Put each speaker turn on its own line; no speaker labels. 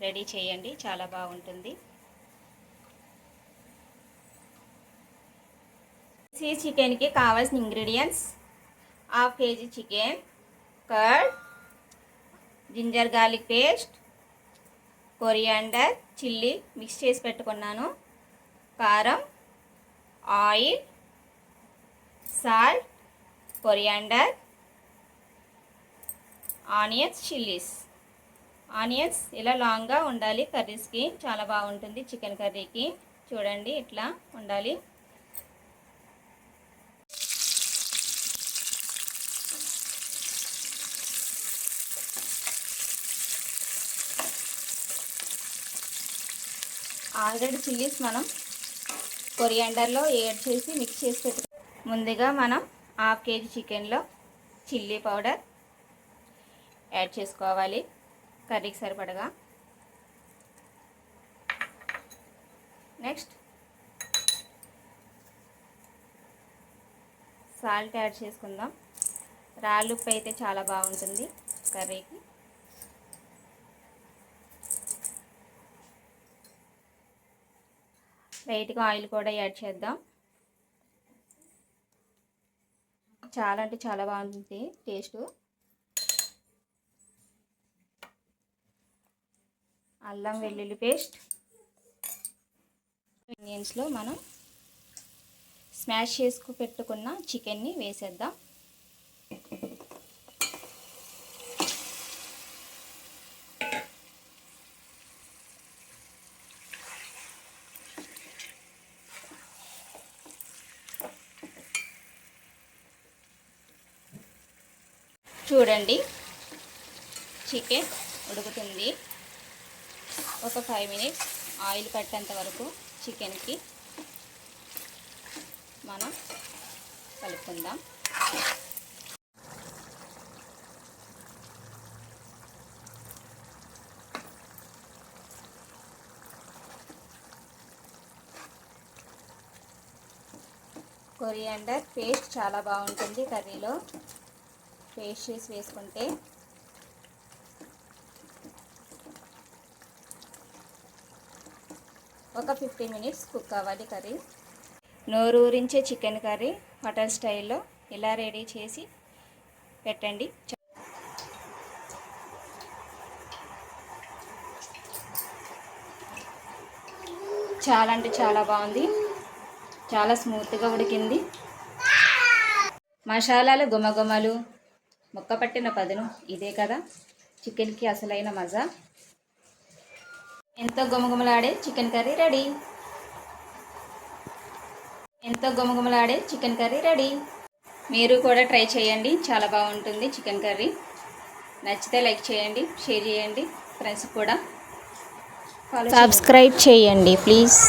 Ready చేయండి, చాలా బాగుంటుంది. ఈ చికెన్కి కావాల్సిన ingredients: half kg chicken, curd, ginger garlic paste, coriander, chilli mix చేసి పెట్టుకున్నాను, కారం, oil, salt, coriander, onions, chillies. Onions ఇలా లాంగ్గా ఉండాలి, కర్రీస్కి చాలా బాగుంటుంది. చికెన్ కర్రీకి చూడండి ఇట్లా ఉండాలి. ఆల్రెడీ చిల్లీస్ మనం కొరియాండర్లో యాడ్ చేసి మిక్స్ చేసి పెట్టు. ముందుగా మనం హాఫ్ కేజీ చికెన్లో చిల్లీ పౌడర్ యాడ్ చేసుకోవాలి, కర్రీకి సరిపడగా. నెక్స్ట్ సాల్ట్ యాడ్ చేసుకుందాం. రాళ్ళుప్పు అయితే చాలా బాగుంటుంది కర్రీకి. లైట్గా ఆయిల్ కూడా యాడ్ చేద్దాం. చాలా అంటే చాలా బాగుంటుంది టేస్ట్. అల్లం వెల్లుల్లి పేస్ట్, ఆనియన్స్లో మనం స్మాష్ చేసుకు పెట్టుకున్న చికెన్ని వేసేద్దాం. చూడండి చికెన్ ఉడుకుతుంది. ఒక 5 మినిట్స్ ఆయిల్ పట్టేంత వరకు చికెన్కి మనం కలుపుకుందాం. కొరియాండర్ పేస్ట్ చాలా బాగుంటుంది కర్రీలో, పేస్ట్ చేసి వేసుకుంటే. ఒక 15 మినిట్స్ కుక్ అవ్వాలి కర్రీ. నోరూరించే చికెన్ కర్రీ హోటల్ స్టైల్లో ఇలా రెడీ చేసి పెట్టండి. చాలా అంటే చాలా బాగుంది, చాలా స్మూత్గా ఉడికింది. మసాలాలు గుమగుమలు, ముక్క పట్టిన పదును ఇదే కదా చికెన్కి అసలైన మజా. ఎంతో గుమగుమలాడే చికెన్ కర్రీ రెడీ. మీరు కూడా ట్రై చేయండి, చాలా బాగుంటుంది చికెన్ కర్రీ. నచ్చితే లైక్ చేయండి, షేర్ చేయండి, ఫ్రెండ్స్ కూడా సబ్స్క్రైబ్ చేయండి ప్లీజ్.